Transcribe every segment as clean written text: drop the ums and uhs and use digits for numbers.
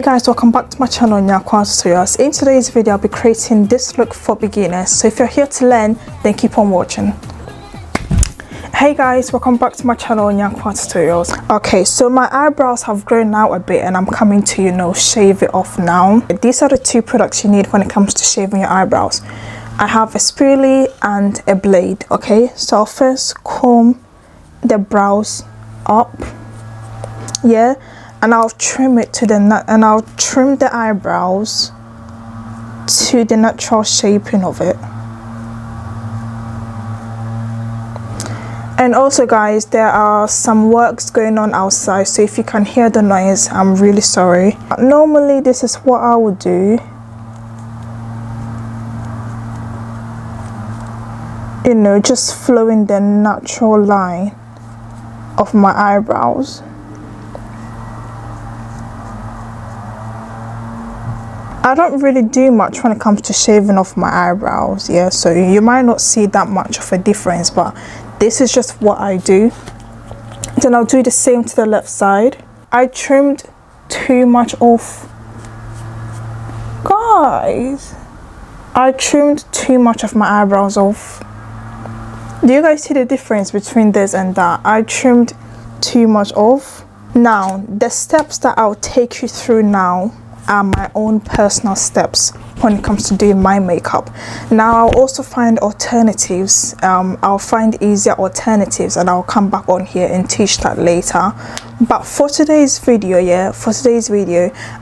Guys, welcome back to my channel Nyarkoaahhh Tutorials. In today's video I'll be creating this look for beginners, so if you're here to learn then keep on watching. Hey guys, welcome back to my channel Nyarkoaahhh Tutorials. Okay, so my eyebrows have grown out a bit and I'm coming to shave it off now. These are the two products you need when it comes to shaving your eyebrows. I have a spoolie and a blade. Okay, so I'll first comb the brows up, yeah, and I'll trim it to the and I'll trim the eyebrows to the natural shaping of it. And also guys, there are some works going on outside, so if you can hear the noise, I'm really sorry. Normally this is what I would do, just flowing the natural line of my eyebrows. I don't really do much when it comes to shaving off my eyebrows, yeah, so you might not see that much of a difference, but this is just what I do. Then I'll do the same to the left side. I trimmed too much off, guys. I trimmed too much of my eyebrows off. Do you guys see the difference between this and that? I trimmed too much off. Now the steps that I'll take you through now are my own personal steps when it comes to doing my makeup. Now I'll also find alternatives. I'll find easier alternatives and I'll come back on here and teach that later. But for today's video,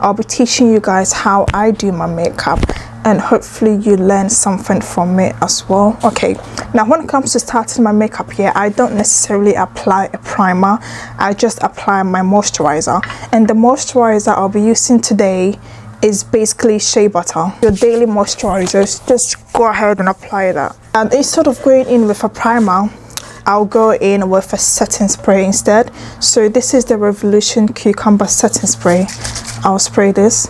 I'll be teaching you guys how I do my makeup, and hopefully you learn something from it as well. Okay, now when it comes to starting my makeup here, I don't necessarily apply a primer. I just apply my moisturizer, and the moisturizer I'll be using today is basically shea butter. Your daily moisturizers, just go ahead and apply that. And instead of going in with a primer, I'll go in with a setting spray instead. So this is the Revolution Cucumber setting spray. I'll spray this.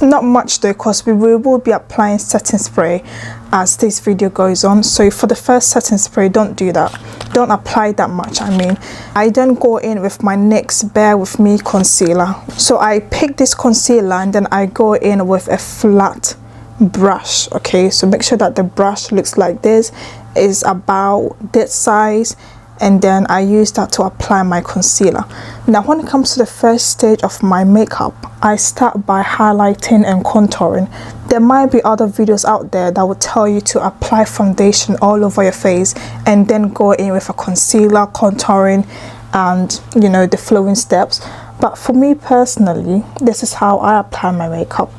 Not much though, because we will be applying setting spray as this video goes on. So for the first setting spray, don't do that. Don't apply that much. I then go in with my NYX Bear With Me concealer. So I pick this concealer and then I go in with a flat brush. Okay, so make sure that the brush looks like this, is about this size, and then I use that to apply my concealer. Now when it comes to the first stage of my makeup, I start by highlighting and contouring. There might be other videos out there that will tell you to apply foundation all over your face and then go in with a concealer, contouring, and the flowing steps. But for me personally, this is how I apply my makeup.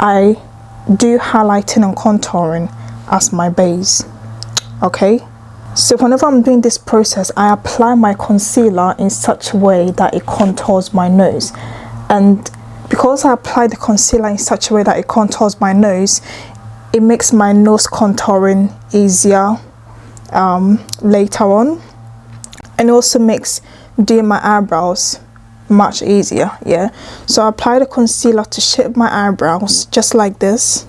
I do highlighting and contouring as my base. Okay, so whenever I'm doing this process, I apply my concealer in such a way that it contours my nose. And because I apply the concealer in such a way that it contours my nose, it makes my nose contouring easier later on, and also makes doing my eyebrows much easier. Yeah, so I apply the concealer to shape my eyebrows just like this.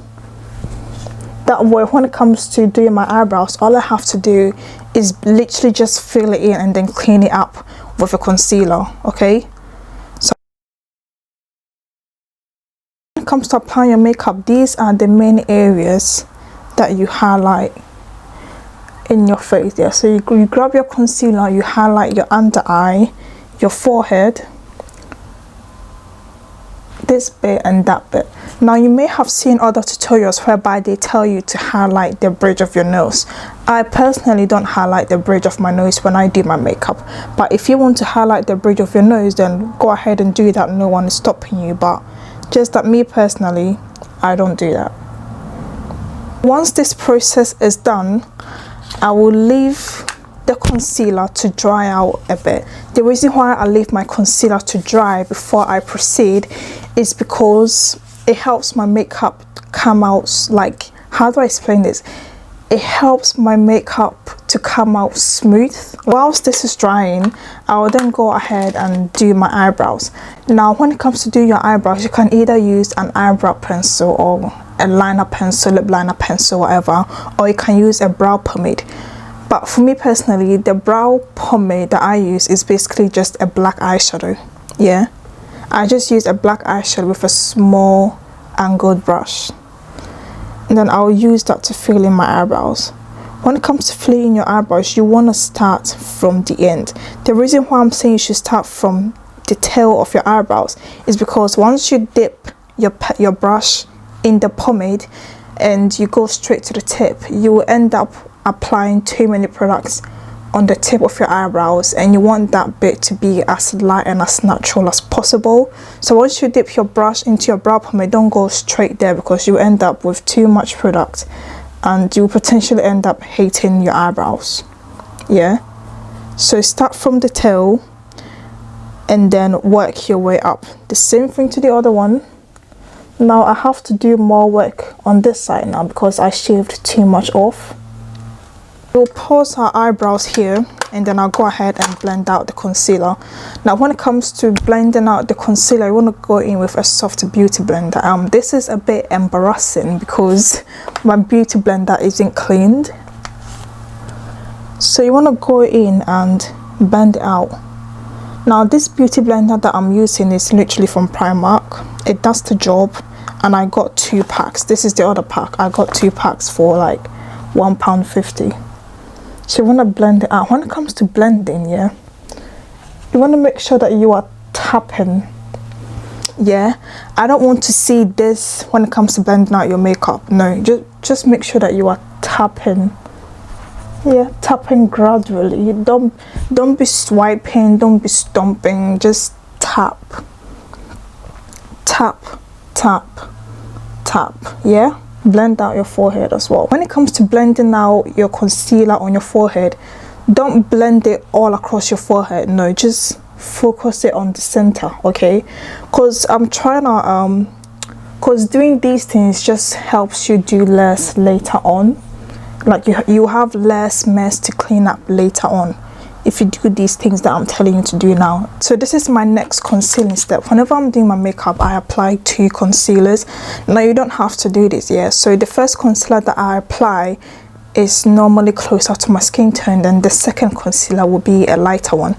That way when it comes to doing my eyebrows, all I have to do is literally just fill it in and then clean it up with a concealer. Okay, so when it comes to applying your makeup, these are the main areas that you highlight in your face. Yeah, so you grab your concealer, you highlight your under eye, your forehead, this bit and that bit. Now you may have seen other tutorials whereby they tell you to highlight the bridge of your nose. I personally don't highlight the bridge of my nose when I do my makeup, but if you want to highlight the bridge of your nose, then go ahead and do that. No one is stopping you, but just that me personally, I don't do that. Once this process is done, I will leave the concealer to dry out a bit. The reason why I leave my concealer to dry before I proceed is because it helps my makeup come out, like, how do I explain this? It helps my makeup to come out smooth. Whilst this is drying, I will then go ahead and do my eyebrows. Now when it comes to doing your eyebrows, you can either use an eyebrow pencil or a liner pencil, lip liner pencil, whatever, or you can use a brow pomade. But for me personally, the brow pomade that I use is basically just a black eyeshadow. Yeah, I just use a black eyeshadow with a small angled brush, and then I'll use that to fill in my eyebrows. When it comes to filling in your eyebrows, you want to start from the end. The reason why I'm saying you should start from the tail of your eyebrows is because once you dip your brush in the pomade and you go straight to the tip, you will end up applying too many products on the tip of your eyebrows, and you want that bit to be as light and as natural as possible. So once you dip your brush into your brow pomade, don't go straight there, because you end up with too much product and you potentially end up hating your eyebrows. Yeah, so start from the tail and then work your way up. The same thing to the other one. Now I have to do more work on this side now because I shaved too much off. We'll pause our eyebrows here, and then I'll go ahead and blend out the concealer. Now when it comes to blending out the concealer, you want to go in with a soft beauty blender. This is a bit embarrassing because my beauty blender isn't cleaned, so you want to go in and blend it out. Now this beauty blender that I'm using is literally from Primark. It does the job, and I got 2 packs. This is the other pack. I got 2 packs for like £1.50. So you want to blend it out. When it comes to blending, yeah, you want to make sure that you are tapping. Yeah, I don't want to see this when it comes to blending out your makeup. No, just make sure that you are tapping. Yeah, tapping gradually. Don't be swiping, don't be stomping, just tap, tap, tap, tap. Yeah, blend out your forehead as well. When it comes to blending out your concealer on your forehead, don't blend it all across your forehead. No, just focus it on the center, okay? Because I'm trying to because doing these things just helps you do less later on. Like you have less mess to clean up later on if you do these things that I'm telling you to do now. So this is my next concealing step. Whenever I'm doing my makeup, I apply 2 concealers. Now you don't have to do this, yeah. So the first concealer that I apply is normally closer to my skin tone, and the second concealer will be a lighter one.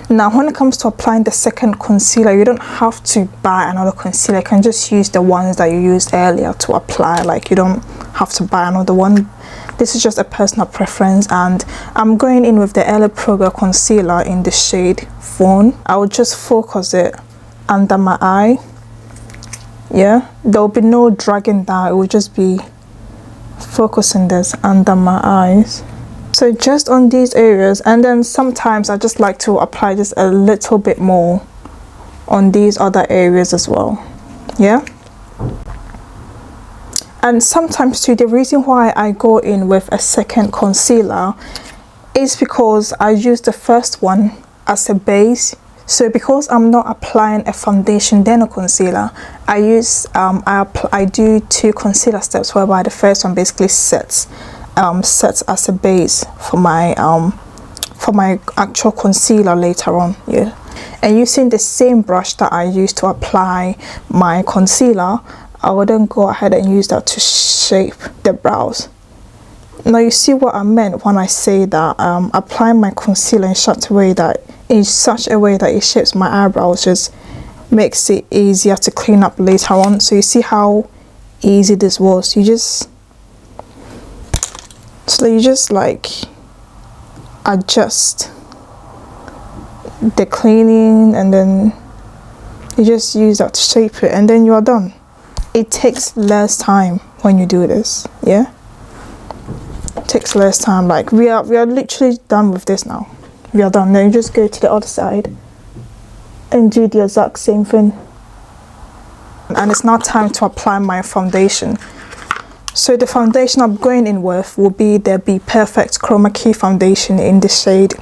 Now when it comes to applying the second concealer, you don't have to buy another concealer. You can just use the ones that you used earlier to apply. Like you don't have to buy another one. This is just a personal preference, and I'm going in with the L.A Pro concealer in the shade Fawn. I will just focus it under my eye. Yeah, there will be no dragging down. It will just be focusing this under my eyes. So just on these areas, and then sometimes I just like to apply just a little bit more on these other areas as well. Yeah. And sometimes too, the reason why I go in with a second concealer is because I use the first one as a base. So because I'm not applying a foundation then a concealer, I use I do 2 concealer steps, whereby the first one basically sets as a base for my actual concealer later on. Yeah, and using the same brush that I used to apply my concealer, I will then go ahead and use that to shape the brows. Now you see what I meant when I say that applying my concealer in such a way that it shapes my eyebrows, just makes it easier to clean up later on. So you see how easy this was. You just like adjust the cleaning, and then you just use that to shape it, and then you are done. It takes less time when you do this. Yeah, it takes less time. Like we are literally done with this now. We are done. Then you just go to the other side and do the exact same thing. And it's now time to apply my foundation. So the foundation I'm going in with will be the Be Perfect Chroma Key foundation in the shade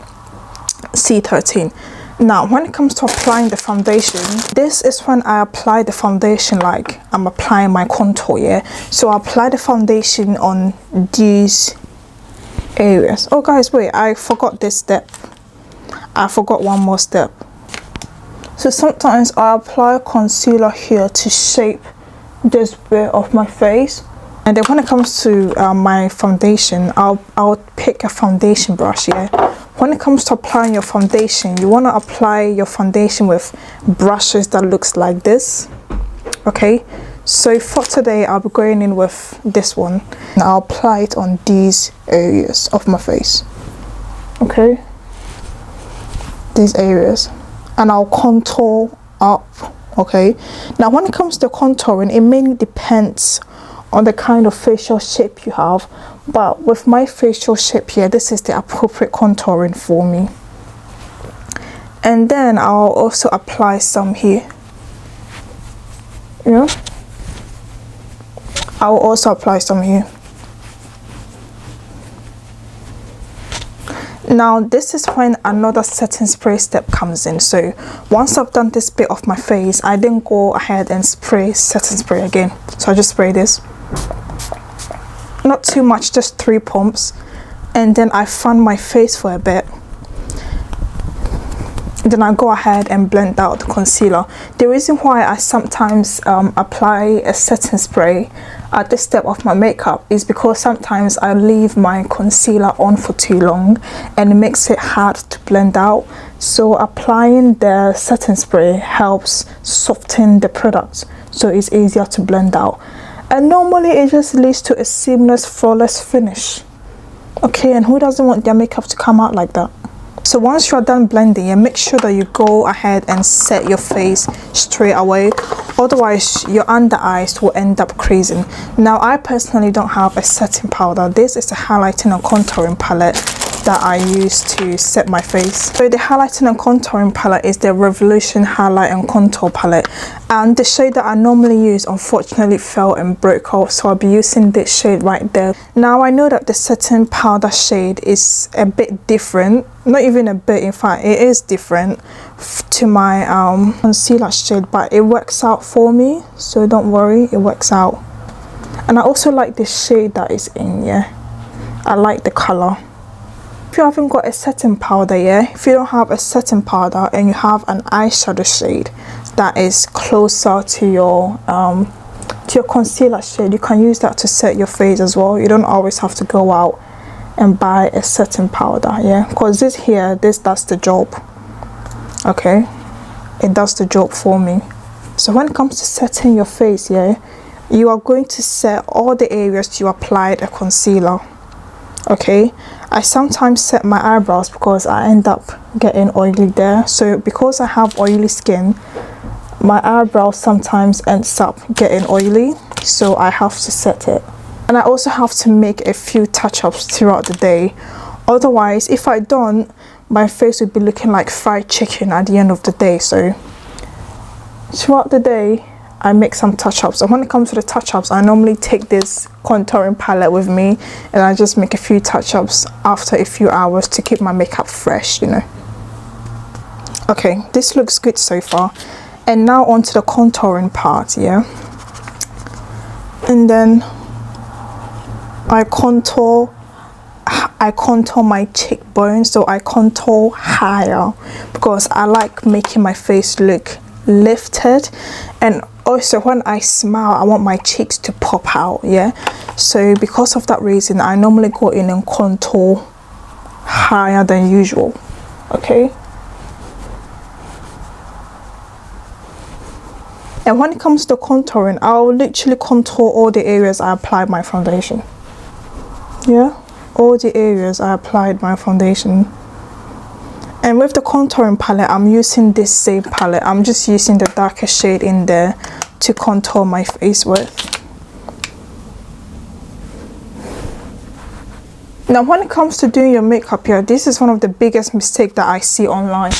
C13. Now when it comes to applying the foundation, this is when I apply the foundation like I'm applying my contour. Yeah, so I apply the foundation on these areas. Oh guys, wait, I forgot this step. I forgot one more step. So sometimes I apply concealer here to shape this bit of my face, And then when it comes to my foundation, I'll pick a foundation brush. Yeah, when it comes to applying your foundation, you want to apply your foundation with brushes that looks like this. Okay, so for today I'll be going in with this one and I'll apply it on these areas of my face. Okay, these areas, and I'll contour up. Okay, now when it comes to contouring, it mainly depends on the kind of facial shape you have, but with my facial shape here, this is the appropriate contouring for me. And then I'll also apply some here. Yeah, I'll also apply some here. Now this is when another setting spray step comes in. So once I've done this bit of my face, I then go ahead and spray setting spray again. So I just spray this, not too much, just 3 pumps, and then I fan my face for a bit. Then I go ahead and blend out the concealer. The reason why I sometimes apply a setting spray at this step of my makeup is because sometimes I leave my concealer on for too long and it makes it hard to blend out. So applying the setting spray helps soften the product so it's easier to blend out. And normally it just leads to a seamless, flawless finish. Okay, and who doesn't want their makeup to come out like that? So once you're done blending, yeah, make sure that you go ahead and set your face straight away. Otherwise, your under eyes will end up creasing. Now, I personally don't have a setting powder. This is a highlighting and contouring palette that I use to set my face. So the highlighting and contouring palette is the Revolution Highlight and Contour palette, and the shade that I normally use unfortunately fell and broke off, so I'll be using this shade right there. Now I know that the setting powder shade is a bit different, not even a bit, in fact it is different to my concealer shade, but it works out for me, so don't worry, it works out. And I also like the shade that is in. Yeah, I like the color. If you haven't got a setting powder, yeah, if you don't have a setting powder and you have an eyeshadow shade that is closer to your concealer shade, you can use that to set your face as well. You don't always have to go out and buy a setting powder, yeah, because this here, this does the job. Okay, it does the job for me. So when it comes to setting your face, yeah, you are going to set all the areas you applied a concealer. Okay, I sometimes set my eyebrows because I end up getting oily there. So because I have oily skin, my eyebrows sometimes ends up getting oily, so I have to set it. And I also have to make a few touch-ups throughout the day. Otherwise, if I don't, my face would be looking like fried chicken at the end of the day. So throughout the day, I make some touch-ups. And when it comes to the touch-ups, I normally take this contouring palette with me and I just make a few touch-ups after a few hours to keep my makeup fresh, you know. Okay, this looks good so far. And now onto the contouring part, yeah. And then I contour my cheekbones, so I contour higher because I like making my face look lifted. And also when I smile, I want my cheeks to pop out, yeah. So because of that reason, I normally go in and contour higher than usual. Okay, and when it comes to contouring, I'll literally contour all the areas I applied my foundation. Yeah, all the areas I applied my foundation. And with the contouring palette, I'm using this same palette. I'm just using the darker shade in there to contour my face with. Now when it comes to doing your makeup here, this is one of the biggest mistakes that I see online.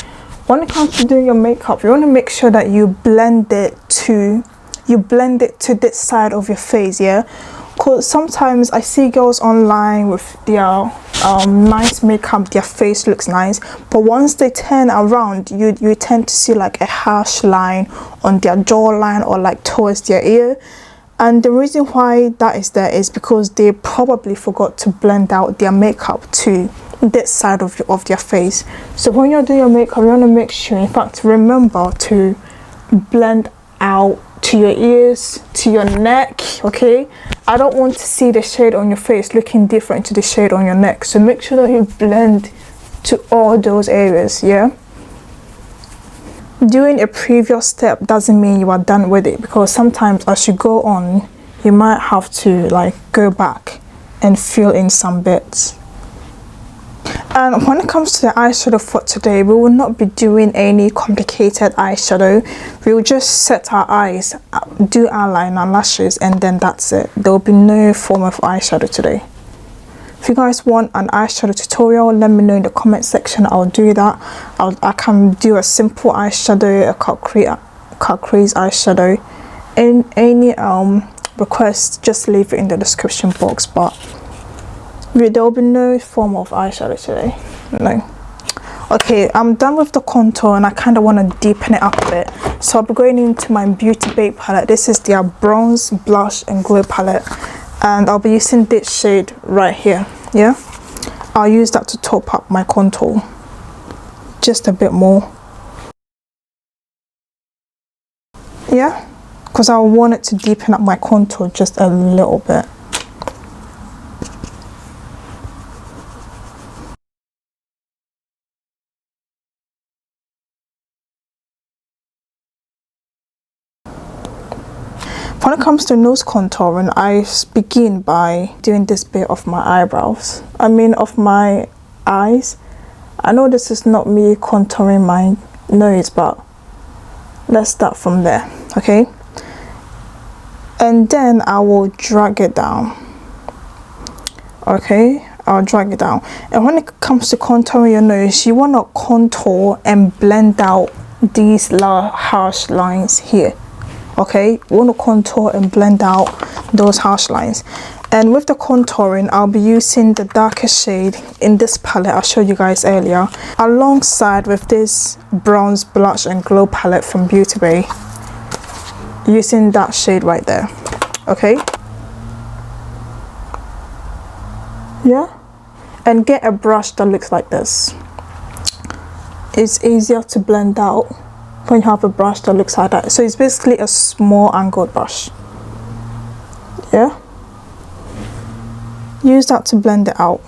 When it comes to doing your makeup, you want to make sure that you blend it to this side of your face, yeah. Because sometimes I see girls online with their nice makeup, their face looks nice, but once they turn around, you tend to see like a harsh line on their jawline or like towards their ear. And the reason why that is there is because they probably forgot to blend out their makeup to this side of their face. So when you're doing your makeup, you want to make sure, in fact remember to blend out to your ears, to your neck, okay? I don't want to see the shade on your face looking different to the shade on your neck, so make sure that you blend to all those areas, yeah? Doing a previous step doesn't mean you are done with it, because sometimes as you go on, you might have to like go back and fill in some bits. And when it comes to the eyeshadow for today, we will not be doing any complicated eyeshadow. We will just set our eyes, do eyeliner, lashes, and then that's it. There will be no form of eyeshadow today. If you guys want an eyeshadow tutorial, let me know in the comment section. I'll do that. I can do a simple eyeshadow, a cut crease eyeshadow. And any requests, just leave it in the description box. But there will be no form of eyeshadow today. No. Okay, I'm done with the contour and I kind of want to deepen it up a bit. So I'll be going into my Beauty Bay palette. This is their bronze, blush and glow palette. And I'll be using this shade right here, yeah? I'll use that to top up my contour. Just a bit more. Yeah? Because I want it to deepen up my contour just a little bit. When it comes to nose contouring, I begin by doing this bit of my eyebrows. I mean of my eyes. I know this is not me contouring my nose, but let's start from there, okay? And then I will drag it down. Okay, I'll drag it down. And when it comes to contouring your nose, you want to contour and blend out these harsh lines here. Okay, you want to contour and blend out those harsh lines. And with the contouring, I'll be using the darker shade in this palette I showed you guys earlier, alongside with this bronze, blush and glow palette from Beauty Bay, using that shade right there. Okay, yeah, and get a brush that looks like this. It's easier to blend out when you have a brush that looks like that. So it's basically a small angled brush, yeah? Use that to blend it out.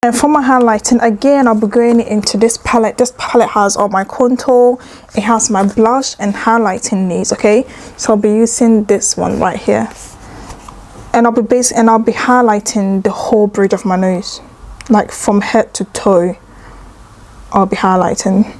And for my highlighting, again, I'll be going into this palette. This palette has all my contour, it has my blush and highlighting needs, okay? So I'll be using this one right here. And I'll be highlighting the whole bridge of my nose. Like from head to toe, I'll be highlighting.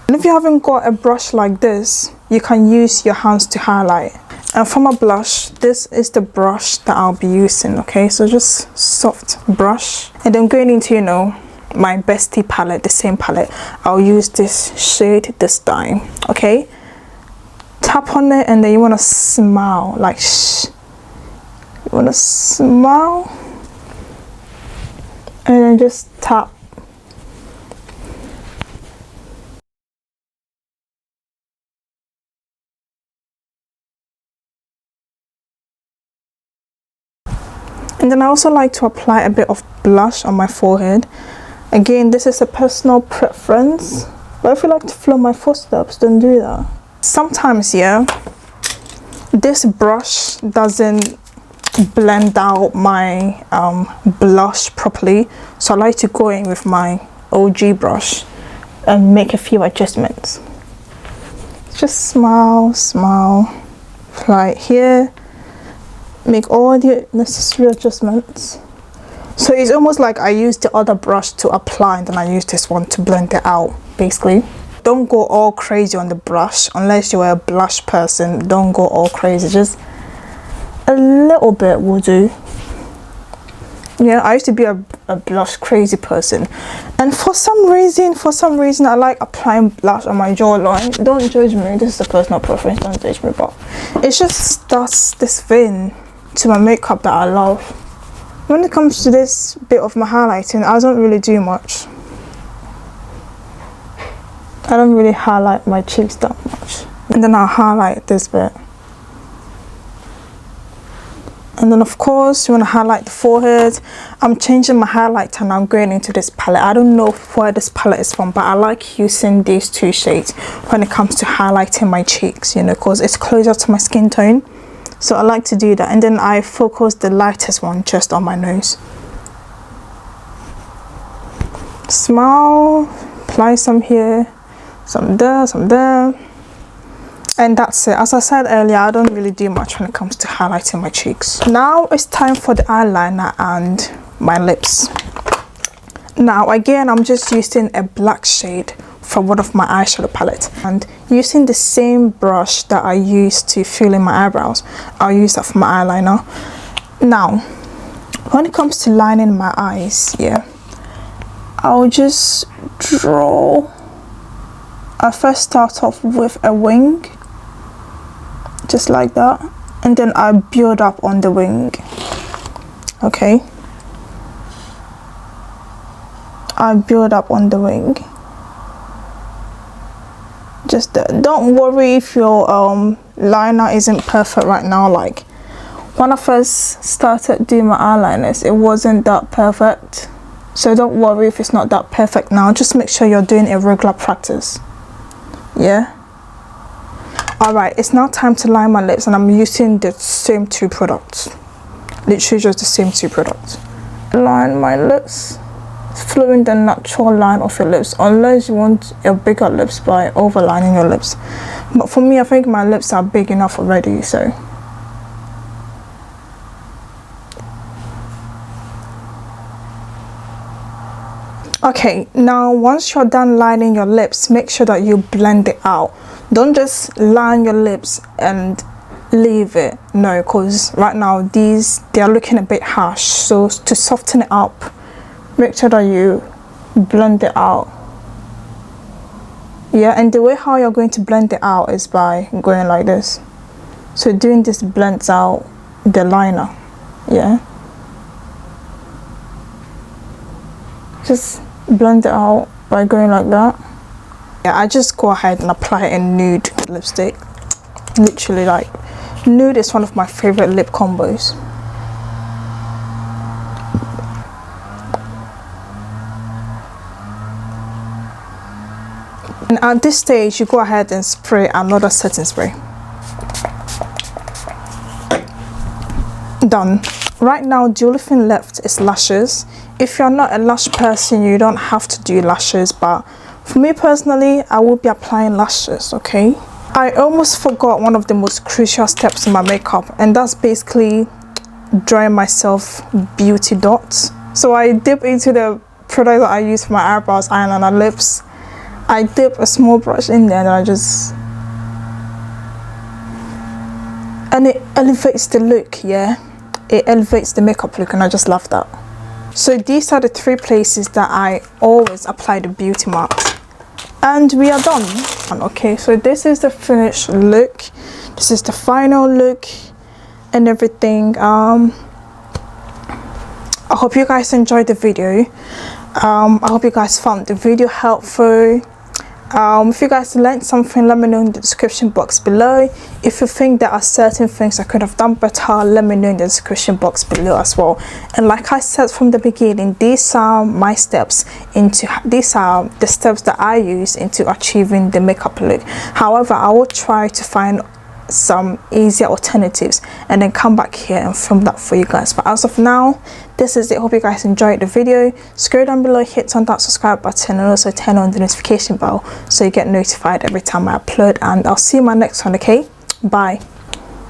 And if you haven't got a brush like this, you can use your hands to highlight. And for my blush, this is the brush that I'll be using, okay? So just soft brush. And then going into, you know, my bestie palette, the same palette, I'll use this shade this time, okay? Tap on it and then you want to smile, like shh. You want to smile. And then just tap. And then I also like to apply a bit of blush on my forehead. Again, this is a personal preference, but if you like to follow my footsteps, then do that. Sometimes, yeah, this brush doesn't blend out my blush properly, so I like to go in with my OG brush and make a few adjustments. Just smile, smile, apply here, make all the necessary adjustments. So it's almost like I use the other brush to apply and then I use this one to blend it out, basically. Don't go all crazy on the brush unless you're a blush person. Don't go all crazy, just a little bit will do. Yeah, I used to be a blush crazy person, and for some reason I like applying blush on my jawline. Don't judge me, this is a personal preference, don't judge me, but it just does this thing to my makeup that I love. When it comes to this bit of my highlighting, I don't really do much. I don't really highlight my cheeks that much, and then I'll highlight this bit. And then of course you want to highlight the forehead. I'm changing my highlighter and I'm going into this palette. I don't know where this palette is from, but I like using these two shades when it comes to highlighting my cheeks, you know, because it's closer to my skin tone. So I like to do that. And then I focus the lightest one just on my nose. Smile, apply some here, some there, some there. And that's it. As I said earlier, I don't really do much when it comes to highlighting my cheeks. Now it's time for the eyeliner and my lips. Now again, I'm just using a black shade from one of my eyeshadow palettes, and using the same brush that I used to fill in my eyebrows, I'll use that for my eyeliner. Now when it comes to lining my eyes, yeah, I'll just draw. I first start off with a wing, just like that, and then I build up on the wing. Okay, I build up on the wing. Just don't worry if your liner isn't perfect right now. Like when I first started doing my eyeliners, it wasn't that perfect, so don't worry if it's not that perfect now. Just make sure you're doing a regular practice. Yeah. Alright, it's now time to line my lips, and I'm using the same two products. Literally just the same two products. Line my lips, following the natural line of your lips, unless you want your bigger lips by overlining your lips. But for me, I think my lips are big enough already, so. Okay, now once you're done lining your lips, make sure that you blend it out. Don't just line your lips and leave it. No, because right now they're looking a bit harsh. So to soften it up, make sure that you blend it out. Yeah, and the way how you're going to blend it out is by going like this. So doing this blends out the liner. Yeah, just blend it out by going like that. Yeah, I just go ahead and apply a nude lipstick. Literally, like, nude is one of my favorite lip combos. And at this stage, you go ahead and spray another setting spray. Done. Right now, the only thing left is lashes. If you're not a lash person, you don't have to do lashes, but for me personally, I will be applying lashes. Okay, I almost forgot one of the most crucial steps in my makeup, and that's basically drawing myself beauty dots. So I dip into the product that I use for my eyebrows, eyeliner, lips. I dip a small brush in there and and it elevates the look. Yeah, it elevates the makeup look, and I just love that. So these are the three places that I always apply the beauty marks, and we are done. Okay, so this is the finished look. This is the final look and everything. I hope you guys enjoyed the video. I hope you guys found the video helpful. If you guys learned something, let me know in the description box below. If you think there are certain things I could have done better, let me know in the description box below as well. And like I said from the beginning, these are my steps these are the steps that I use into achieving the makeup look. However, I will try to find some easier alternatives and then come back here and film that for you guys. But as of now, this is it. Hope you guys enjoyed the video. Scroll down below, hit on that subscribe button, and also turn on the notification bell so you get notified every time I upload. And I'll see you in my next one. Okay, bye.